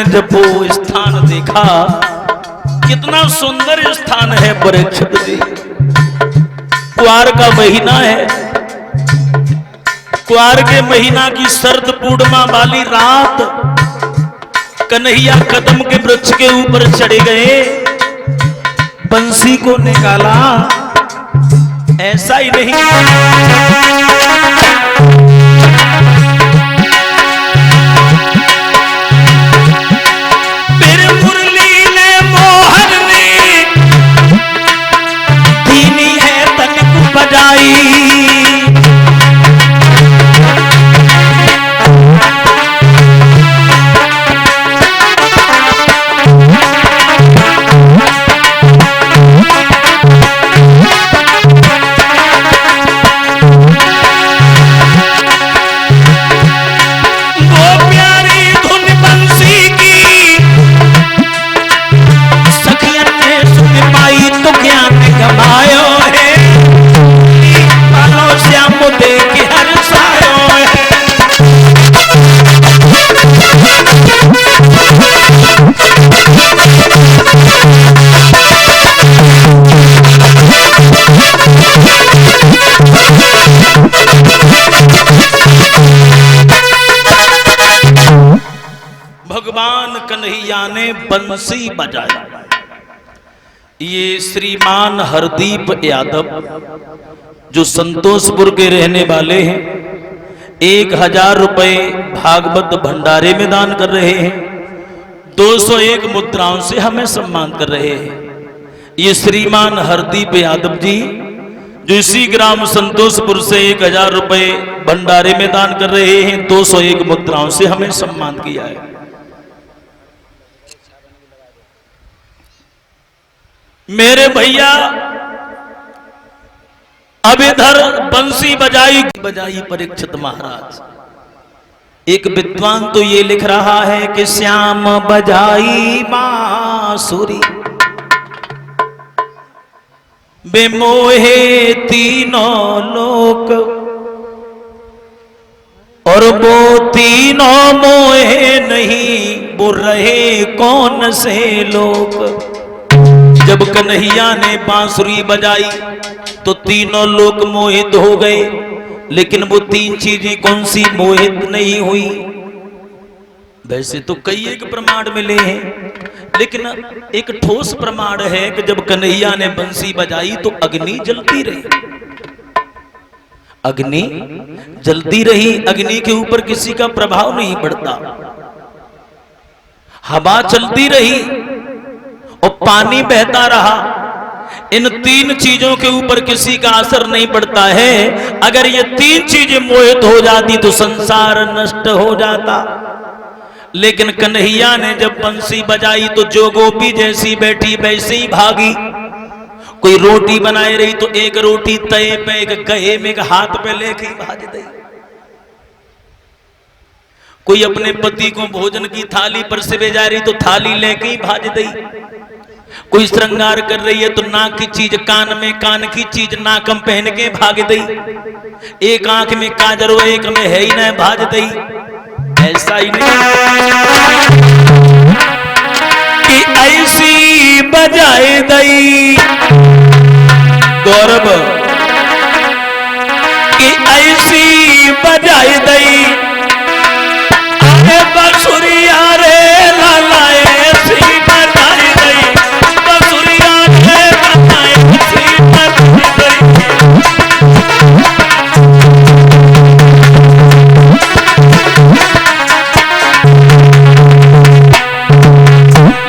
जब वो स्थान देखा, कितना सुंदर स्थान है परीक्षित जी। कुआर का महीना है, कुआर के महीना की शरद पूर्णिमा वाली रात कन्हैया कदम के वृक्ष के ऊपर चढ़े गए, बंसी को निकाला। ऐसा ही नहीं, फिर मुरली ने मोहन ने धीमी है तन को बजाई। भगवान कन्हैया ने बंसी बजाई। ये श्रीमान हरदीप यादव जो संतोषपुर के रहने वाले हैं, 1000 रुपए भागवत भंडारे में दान कर रहे हैं, 201 मुद्राओं से हमें सम्मान कर रहे हैं। ये श्रीमान हरदीप यादव जी जो इसी ग्राम संतोषपुर से 1000 रुपए भंडारे में दान कर रहे हैं, 201 मुद्राओं से हमें सम्मान किया है। मेरे भैया अब इधर बंसी बजाई परीक्षित महाराज। एक विद्वान तो ये लिख रहा है कि श्याम बजाई बांसुरी बेमोहे तीनों लोक, और वो तीनों मोहे नहीं, वो रहे कौन से लोग। जब कन्हैया ने बांसुरी बजाई तो तीनों लोग मोहित हो गए, लेकिन वो 3 चीजें कौन सी मोहित नहीं हुई। वैसे तो कई एक प्रमाण मिले हैं, लेकिन एक ठोस प्रमाण है कि जब कन्हैया ने बंसी बजाई तो अग्नि जलती रही। अग्नि जलती रही, अग्नि के ऊपर किसी का प्रभाव नहीं पड़ता। हवा चलती रही और पानी बहता रहा। इन 3 चीजों के ऊपर किसी का असर नहीं पड़ता है। अगर ये 3 चीजें मोहित हो जाती तो संसार नष्ट हो जाता। लेकिन कन्हैया ने जब बंसी बजाई तो जो गोपी जैसी बैठी वैसे ही भागी। कोई रोटी बनाए रही तो एक रोटी तय पे, एक कहे में, एक हाथ पे लेके भाज दी। कोई अपने पति को भोजन की थाली पर से जा रही तो थाली लेके ही भाज दी। कोई श्रृंगार कर रही है तो नाक की चीज कान में, कान की चीज नाक में पहन के भाग दी। एक आंख में काजरो, एक में है ही न, भाज दी। ऐसा ही नहीं कि ऐसी बजाए दई गौरव, कि ऐसी बजाए दई अरे बंसुरिया रे लाला, ऐसी बजाए दई बंसुरिया रे लाला, ऐसी बजाए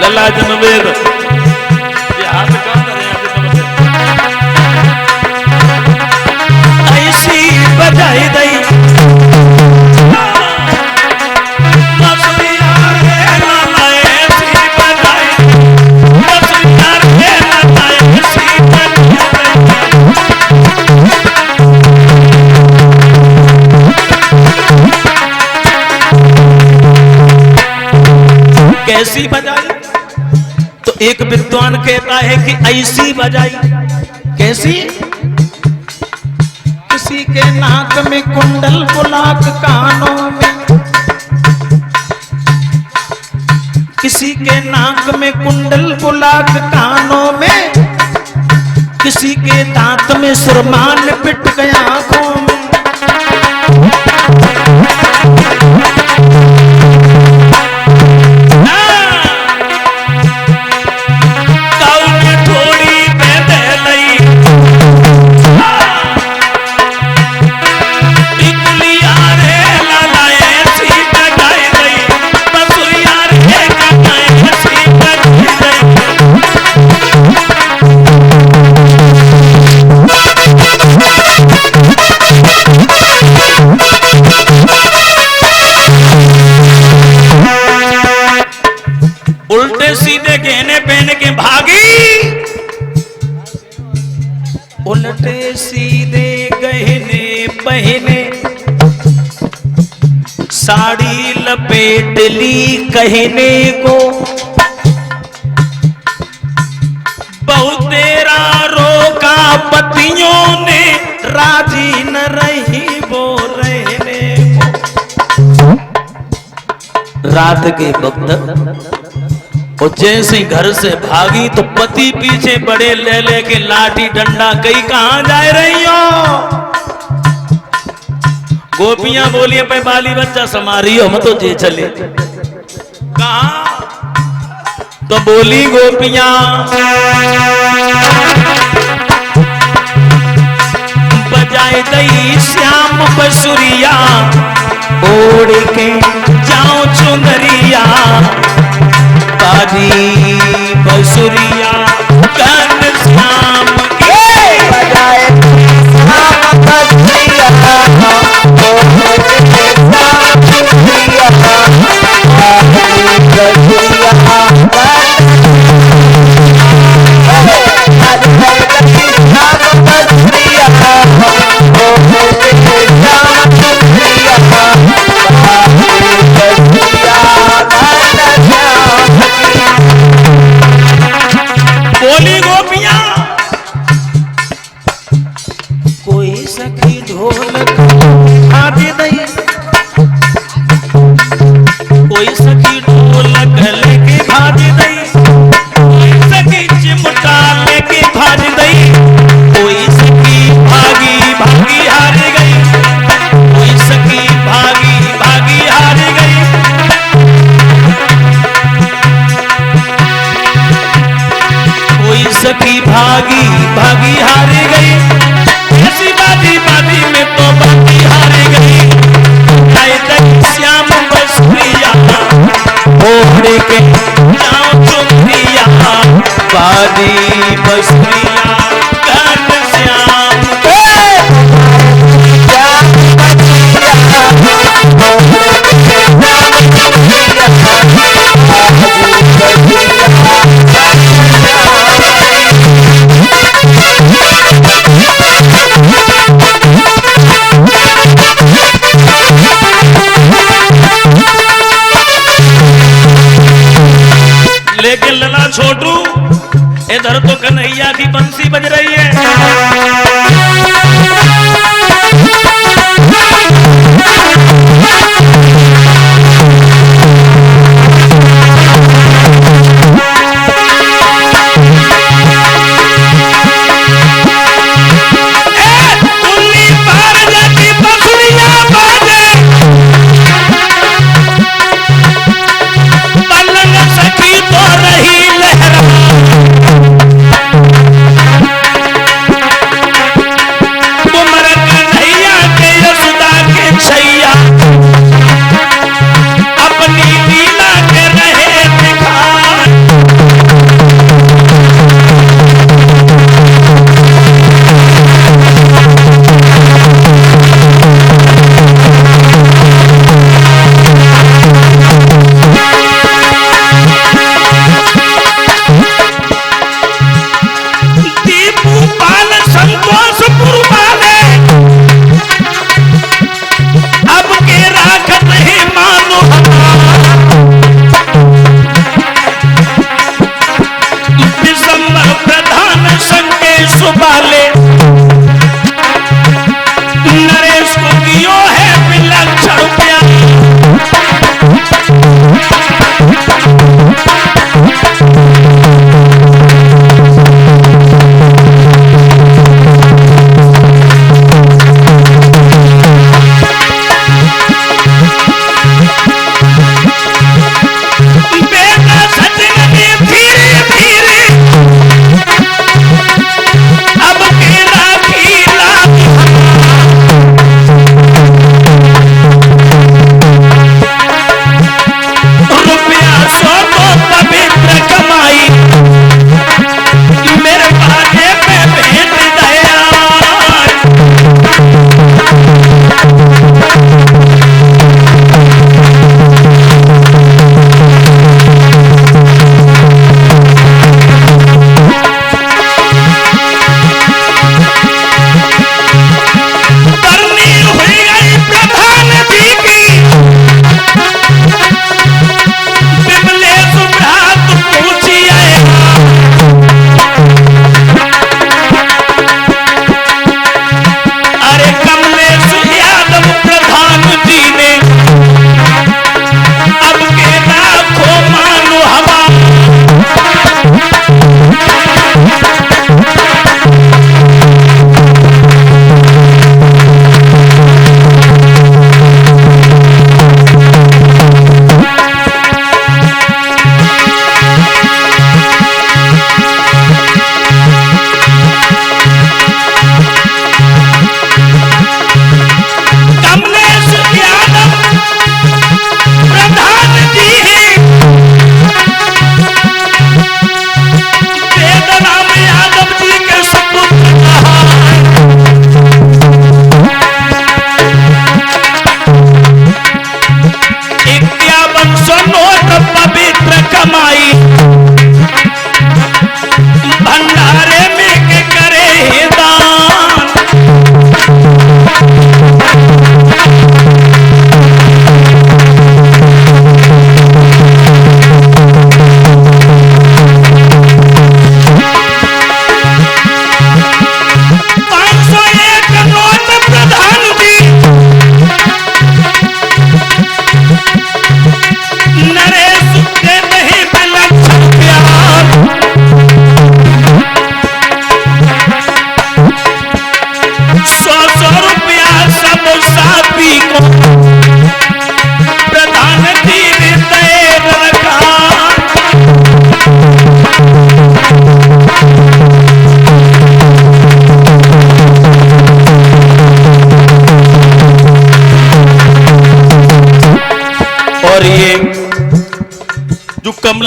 लला जनवेद। ये हाथ कौन करे ऐसी बजाई दई कैसी बजाई। तो एक विद्वान कहता है कि ऐसी बजाई। कैसी? किसी के नाक में कुंडल, बुलाक कानों में, किसी के नाक में कुंडल बुलाक कानों में, किसी के दांत में सुरमान पिट गया आंखों में। उल्टे सीधे गहने पहन के भागी, उल्टे सीधे गहने पहने, साड़ी लपेट ली कहने को, बहुत देरा रोका पतियों ने, राजी न रही वो रहने को। रात के वक्त और जैसे घर से भागी तो पति पीछे बड़े ले लेके लाठी डंडा, कहीं कहां जा रही हो? गोपियां बोलिए पे बाली बच्चा समारी हो, हम तो जे चले। कहा तो बोली गोपियां, बजाए दई श्याम बसुरिया, ओढ़ के जाऊं चुनरिया, बाजी बसुरिया घन श्याम के, बजाए श्याम बसुरिया, बोली गोपियां, कोई सखी ढोलक आदि नहीं, कोई सखी ढोलक लेके भाज दई, कोई सखी चिमटा लेके भाज दई, कोई सखी भागी भागी हार गई, कोई सखी भागी भागी हार गई, कोई सखी भागी भागी हार गई, ऐसी बाजी बाजी में तो बाजी हार गई। श्याम बसुरिया ओढ़ के जाऊं चुनरिया, बाजी बसुरिया घन श्याम के, लेकिन लला छोटू इधर तो कन्हैया की बंसी बज रही है।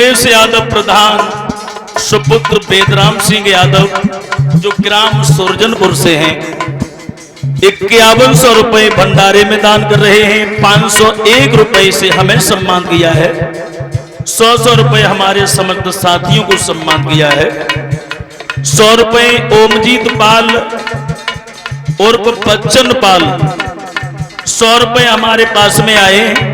अखिलेश यादव प्रधान, सुपुत्र वेदराम सिंह यादव जो ग्राम सुरजनपुर से हैं, 5100 रुपए भंडारे में दान कर रहे हैं। 501 रुपए से हमें सम्मान किया है। 100 रुपए हमारे समस्त साथियों को सम्मान किया है। 100 रुपए ओमजीत पाल और बच्चन पाल 100 रुपए हमारे पास में आए।